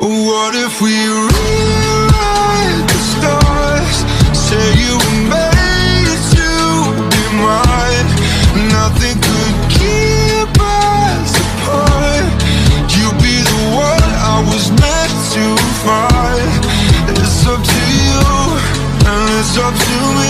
What if we rewrite the stars? Say you were made to be mine. Nothing could keep us apart. You'd be the one I was meant to find. It's up to you, and it's up to me.